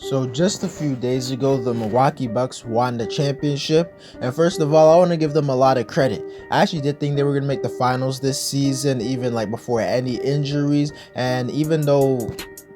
So just a few days ago, the Milwaukee Bucks won the championship, and first of all, I want to give them a lot of credit. I actually did think they were going to make the finals this season, even like before any injuries, and even though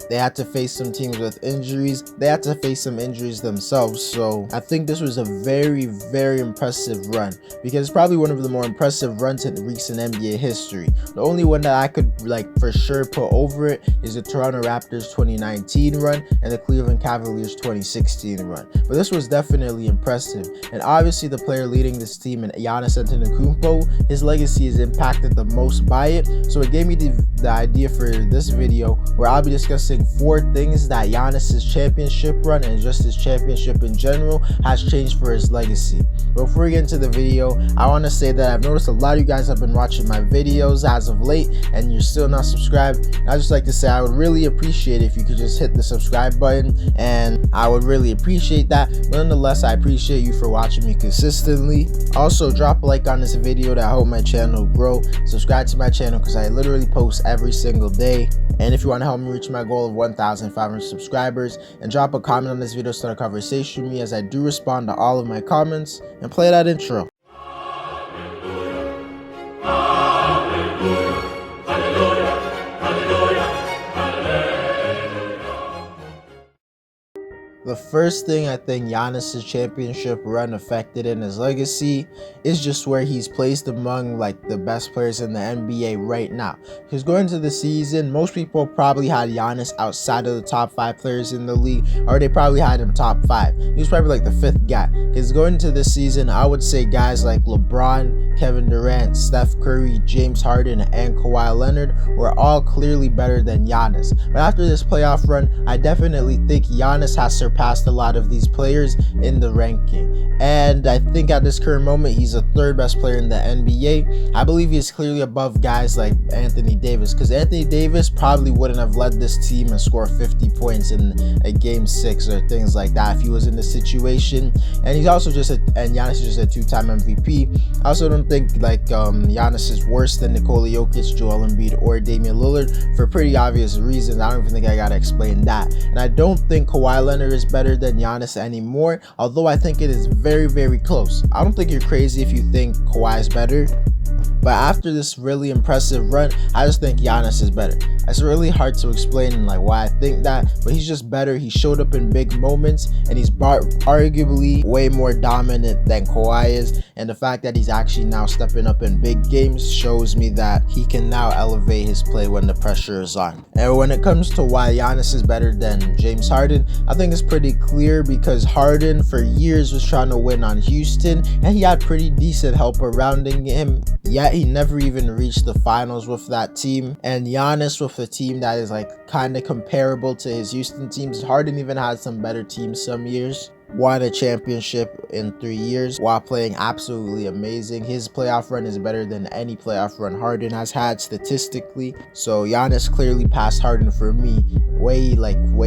they had to face some teams with injuries, they had to face some injuries themselves. So I think this was a very, very impressive run, because it's probably one of the more impressive runs in recent NBA history. The only one that I could for sure put over it is the Toronto Raptors 2019 run and the Cleveland Cavaliers 2016 run. But this was definitely impressive, and obviously the player leading this team, Giannis Antetokounmpo, his legacy is impacted the most by it. So it gave me the idea for this video where I'll be discussing 4 things that Giannis's championship run and just his championship in general has changed for his legacy. But before we get into the video, I want to say that I've noticed a lot of you guys have been watching my videos as of late and you're still not subscribed. And I'd just like to say I would really appreciate it if you could just hit the subscribe button, and I would really appreciate that. But nonetheless, I appreciate you for watching me consistently. Also, drop a like on this video to help my channel grow. Subscribe to my channel because I literally post every single day. And if you want to help me reach my goal of 1,500 subscribers, and drop a comment on this video, start a conversation with me, as I do respond to all of my comments. And play that intro. The first thing I think Giannis's championship run affected in his legacy is just where he's placed among the best players in the NBA right now. Because going into the season, most people probably had Giannis outside of the top 5 players in the league, or they probably had him top 5. He was probably the 5th guy. Because going into this season, I would say guys like LeBron, Kevin Durant, Steph Curry, James Harden, and Kawhi Leonard were all clearly better than Giannis. But after this playoff run, I definitely think Giannis has surpassed a lot of these players in the ranking, and I think at this current moment he's the 3rd best player in the NBA. I believe he's clearly above guys like Anthony Davis, because Anthony Davis probably wouldn't have led this team and scored 50 points in a game 6 or things like that if he was in this situation. And he's also Giannis is just a 2-time MVP. I also don't think Giannis is worse than Nikola Jokic, Joel Embiid, or Damian Lillard for pretty obvious reasons. I don't even think I gotta explain that. And I don't think Kawhi Leonard is better than Giannis anymore, although I think it is very, very close. I don't think you're crazy if you think Kawhi is better, but after this really impressive run, I just think Giannis is better. It's really hard to explain why I think that, but he's just better. He showed up in big moments, and he's arguably way more dominant than Kawhi is, and the fact that he's actually now stepping up in big games shows me that he can now elevate his play when the pressure is on. And when it comes to why Giannis is better than James Harden, I think it's pretty clear, because Harden for years was trying to win on Houston, and he had pretty decent help around him, yet he never even reached the finals with that team. And Giannis, with a team that is kind of comparable to his Houston teams, Harden even had some better teams some years, won a championship in 3 years while playing absolutely amazing. His playoff run is better than any playoff run Harden has had statistically. So Giannis clearly passed Harden for me, way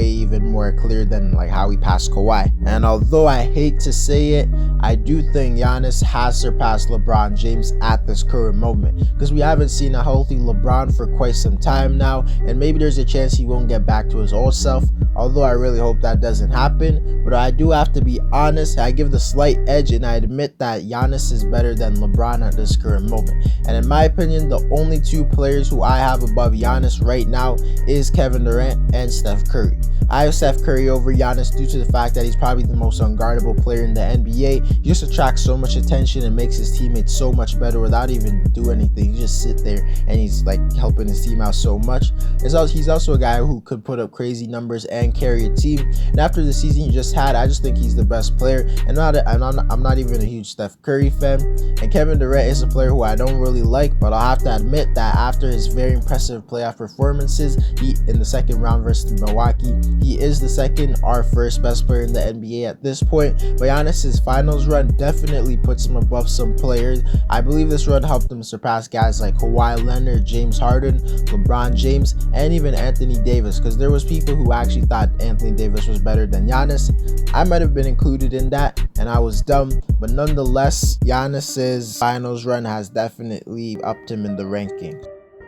even more clear than how he passed Kawhi. And although I hate to say it, I do think Giannis has surpassed LeBron James at this current moment, because we haven't seen a healthy LeBron for quite some time now, and maybe there's a chance he won't get back to his old self, although I really hope that doesn't happen. But I do have to be honest, I give the slight edge, and I admit that Giannis is better than LeBron at this current moment. And in my opinion, the only 2 players who I have above Giannis right now is Kevin Durant and Steph Curry. I have Steph Curry over Giannis due to the fact that he's probably the most unguardable player in the NBA. He just attracts so much attention and makes his teammates so much better without even doing anything. He just sit there and he's helping his team out so much. He's also a guy who could put up crazy numbers and carry a team. And after the season he just had, I just think he's the best player. And I'm not even a huge Steph Curry fan. And Kevin Durant is a player who I don't really like, but I'll have to admit that after his very impressive playoff performances, he in the 2nd round versus Milwaukee, he is the 2nd or 1st best player in the NBA at this point. But Giannis's finals run definitely puts him above some players. I believe this run helped him surpass guys like Kawhi Leonard, James Harden, LeBron James, and even Anthony Davis, because there was people who actually thought Anthony Davis was better than Giannis. I might have been included in that, and I was dumb, but nonetheless, Giannis's finals run has definitely upped him in the rankings.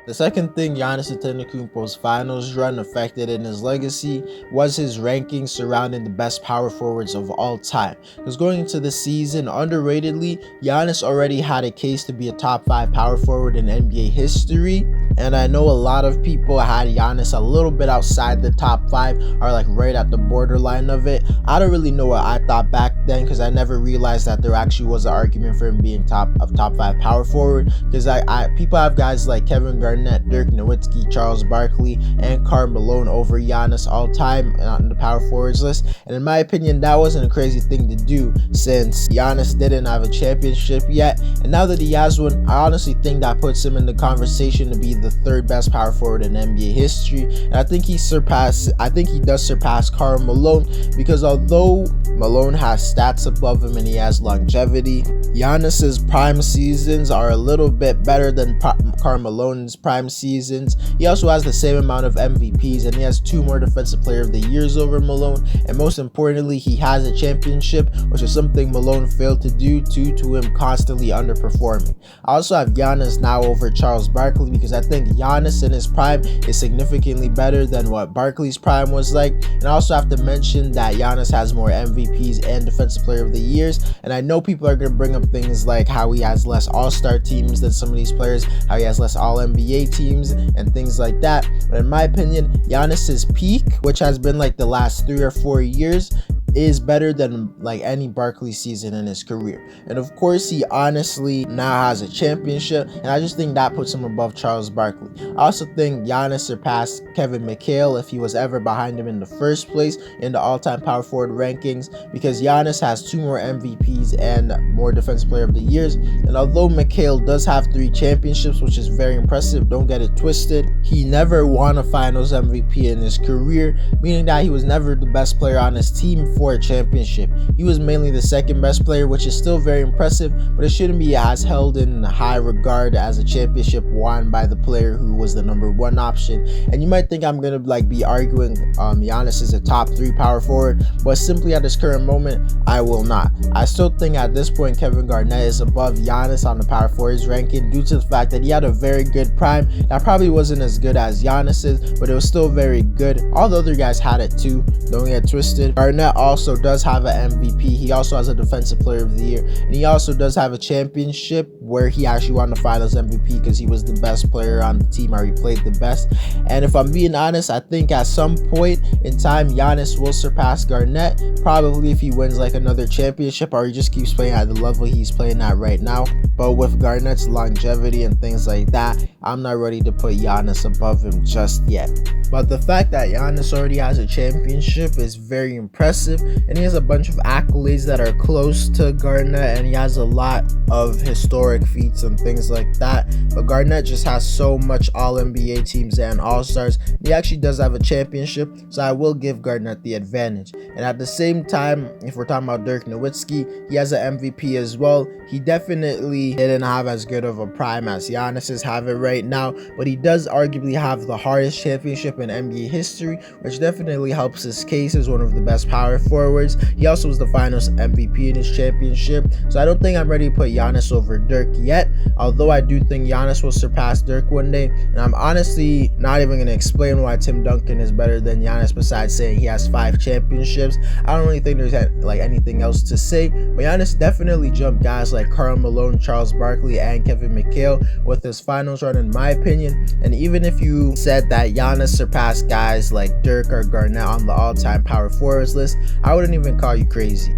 The second thing Giannis Antetokounmpo's finals run affected in his legacy was his rankings surrounding the best power forwards of all time. Because going into the season, underratedly, Giannis already had a case to be a top 5 power forward in NBA history. And I know a lot of people had Giannis a little bit outside the top 5, or like right at the borderline of it. I don't really know what I thought back then, because I never realized that there actually was an argument for him being top 5 power forward. Because people have guys like Kevin Garnett, Dirk Nowitzki, Charles Barkley, and Karl Malone over Giannis all time on the power forwards list. And in my opinion, that wasn't a crazy thing to do, since Giannis didn't have a championship yet. And now that he has one, I honestly think that puts him in the conversation to be the 3rd best power forward in NBA history. And I think he does surpass Karl Malone, because although Malone has stats above him and he has longevity, Giannis's prime seasons are a little bit better than Karl Malone's prime seasons. He also has the same amount of MVPs, and he has 2 more Defensive Player of the Years over Malone. And most importantly, he has a championship, which is something Malone failed to do due to him constantly underperforming. I also have Giannis now over Charles Barkley, because I think Giannis in his prime is significantly better than what Barkley's prime was like. And I also have to mention that Giannis has more MVPs and Defensive Player of the Years. And I know people are going to bring up things like how he has less All-Star teams than some of these players, how he has less All-NBA teams and things like that. But in my opinion, Giannis's peak, which has been like the last 3 or 4 years, is better than like any Barkley season in his career. And of course, he honestly now has a championship, and I just think that puts him above Charles Barkley. I also think Giannis surpassed Kevin McHale if he was ever behind him in the first place in the all-time power forward rankings, because Giannis has 2 more MVPs and more Defensive Player of the Years. And although McHale does have 3 championships, which is very impressive, don't get it twisted, he never won a Finals MVP in his career, meaning that he was never the best player on his team for a championship. He was mainly the 2nd best player, which is still very impressive, but it shouldn't be as held in high regard as a championship won by the player who was the number 1 option. And you might think I'm gonna be arguing Giannis is a top 3 power forward, but simply at this current moment, I will not. I still think at this point Kevin Garnett is above Giannis on the power forwards ranking, due to the fact that he had a very good prime that probably wasn't as good as Giannis's, but it was still very good. All the other guys had it too, don't get twisted. Garnett also does have an MVP. He also has a Defensive Player of the Year, and he also does have a championship where he actually won the Finals MVP because he was the best player on the team, or he played the best. And if I'm being honest, I think at some point in time Giannis will surpass Garnett, probably if he wins like another championship, or he just keeps playing at the level he's playing at right now. But with Garnett's longevity and things like that, I'm not ready to put Giannis above him just yet. But the fact that Giannis already has a championship is very impressive, and he has a bunch of accolades that are close to Garnett, and he has a lot of historic feats and things like that. But Garnett just has so much All-NBA teams and All-Stars. He actually does have a championship, so I will give Garnett the advantage. And at the same time, if we're talking about Dirk Nowitzki, he has an MVP as well. He definitely didn't have as good of a prime as Giannis is having right now, but he does arguably have the hardest championship in NBA history, which definitely helps his case as one of the best power forwards. He also was the Finals MVP in his championship, so I don't think I'm ready to put Giannis over Dirk yet, although I do think Giannis will surpass Dirk one day. And I'm honestly not even going to explain why Tim Duncan is better than Giannis besides saying he has 5 championships. I don't really think there's like anything else to say, but Giannis definitely jumped guys like Karl Malone, Charles Barkley, and Kevin McHale with his finals run, in my opinion. And even if you said that Giannis surpassed guys like Dirk or Garnett on the all-time power forwards list, I wouldn't even call you crazy.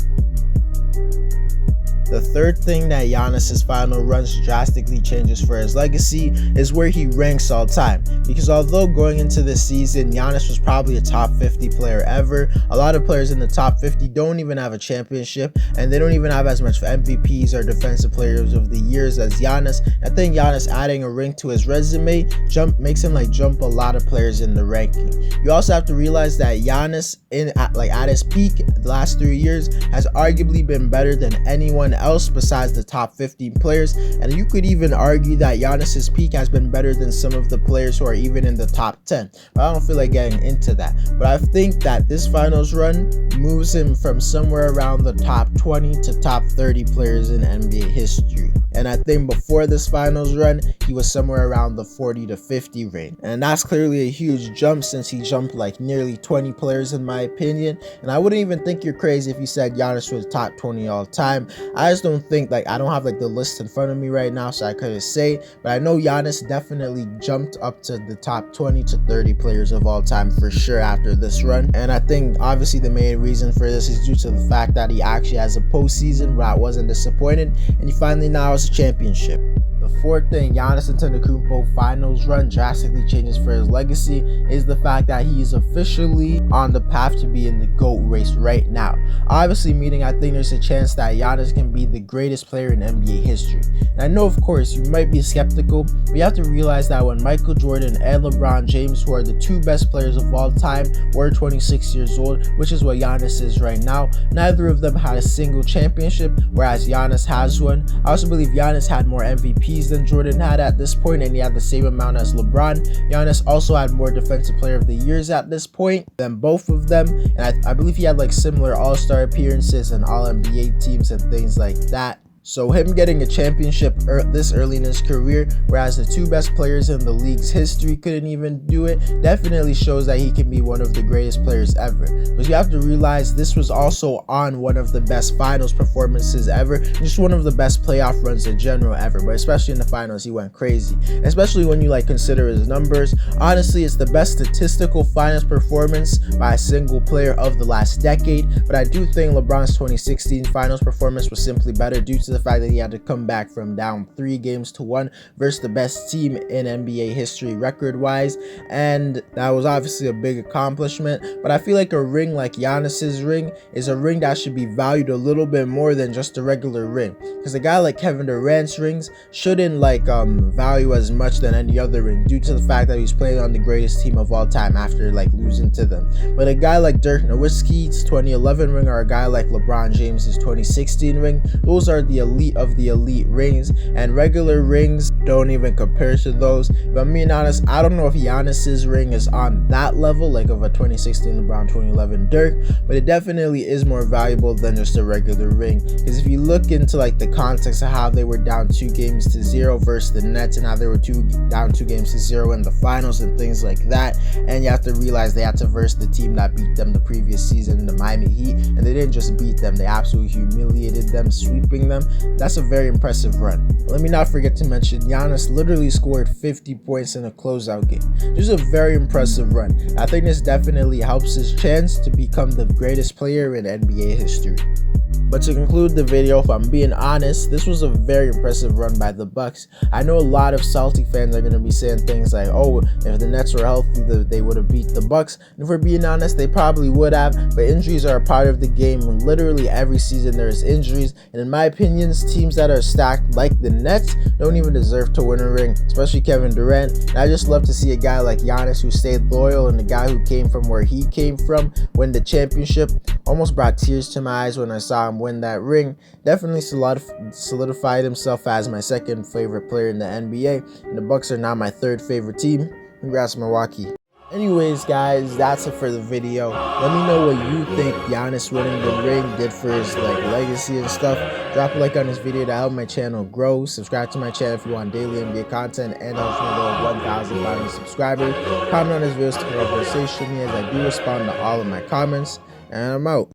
The third thing that Giannis's final runs drastically changes for his legacy is where he ranks all time. Because although going into this season, Giannis was probably a top 50 player ever, a lot of players in the top 50 don't even have a championship, and they don't even have as much MVPs or Defensive Players of the Years as Giannis. I think Giannis adding a ring to his resume makes him jump a lot of players in the ranking. You also have to realize that Giannis at his peak the last 3 years has arguably been better than anyone else besides the top 15 players, and you could even argue that Giannis's peak has been better than some of the players who are even in the top 10, but I don't feel like getting into that. But I think that this finals run moves him from somewhere around the top 20 to top 30 players in NBA history. And I think before this finals run, he was somewhere around the 40 to 50 range. And that's clearly a huge jump since he jumped like nearly 20 players in my opinion. And I wouldn't even think you're crazy if you said Giannis was top 20 all time. I just don't think, like, I don't have like the list in front of me right now, so I couldn't say. But I know Giannis definitely jumped up to the top 20 to 30 players of all time for sure after this run. And I think obviously the main reason for this is due to the fact that he actually has a postseason where I wasn't disappointed, and he finally now has a championship. The fourth thing Giannis Antetokounmpo finals run drastically changes for his legacy is the fact that he is officially on the path to be in the GOAT race right now. Obviously, meaning I think there's a chance that Giannis can be the greatest player in NBA history. And I know, of course, you might be skeptical, but you have to realize that when Michael Jordan and LeBron James, who are the two best players of all time, were 26 years old, which is what Giannis is right now, neither of them had a single championship, whereas Giannis has one. I also believe Giannis had more MVPs than Jordan had at this point, and he had the same amount as LeBron. Giannis also had more Defensive Player of the Years at this point than both of them, and I believe he had like similar All-Star appearances and All-NBA teams and things like that. So him getting a championship this early in his career, whereas the two best players in the league's history couldn't even do it, definitely shows that he can be one of the greatest players ever. Because you have to realize this was also on one of the best finals performances ever, just one of the best playoff runs in general ever, but especially in the finals he went crazy. And especially when you like consider his numbers, honestly it's the best statistical finals performance by a single player of the last decade. But I do think LeBron's 2016 finals performance was simply better due to the fact that he had to come back from down 3-1 versus the best team in NBA history record wise, and that was obviously a big accomplishment. But I feel like a ring like Giannis's ring is a ring that should be valued a little bit more than just a regular ring, because a guy like Kevin Durant's rings shouldn't like value as much than any other ring due to the fact that he's playing on the greatest team of all time after like losing to them. But a guy like Dirk Nowitzki's 2011 ring or a guy like LeBron James's 2016 ring, those are the elite of the elite rings, and regular rings don't even compare to those. If I'm being honest, I don't know if Giannis's ring is on that level like of a 2016 LeBron, 2011 Dirk, but it definitely is more valuable than just a regular ring. Because if you look into like the context of how they were down 2-0 versus the Nets, and how they were down 2-0 in the finals and things like that, and you have to realize they had to verse the team that beat them the previous season, the Miami Heat, and they didn't just beat them, they absolutely humiliated them, sweeping them. That's a very impressive run. Let me not forget to mention Giannis literally scored 50 points in a closeout game. Just a very impressive run. I think this definitely helps his chance to become the greatest player in NBA history. But to conclude the video, if I'm being honest, this was a very impressive run by the Bucks. I know a lot of Celtic fans are going to be saying things like, oh, if the Nets were healthy, they would have beat the Bucks. And if we're being honest, they probably would have, but injuries are a part of the game. Literally every season there's injuries, and in my opinion, teams that are stacked like the Nets don't even deserve to win a ring, especially Kevin Durant. And I just love to see a guy like Giannis who stayed loyal, and the guy who came from where he came from win the championship. Almost brought tears to my eyes when I saw him win that ring. Definitely solidified himself as my second favorite player in the NBA, and the Bucks are now my third favorite team. Congrats, Milwaukee. Anyways, guys, that's it for the video. Let me know what you think Giannis winning the ring did for his legacy and stuff. Drop a like on this video to help my channel grow. Subscribe to my channel if you want daily NBA content, and helps me go 1,000 subscribers. Comment on this video to conversation as I do respond to all of my comments, and I'm out.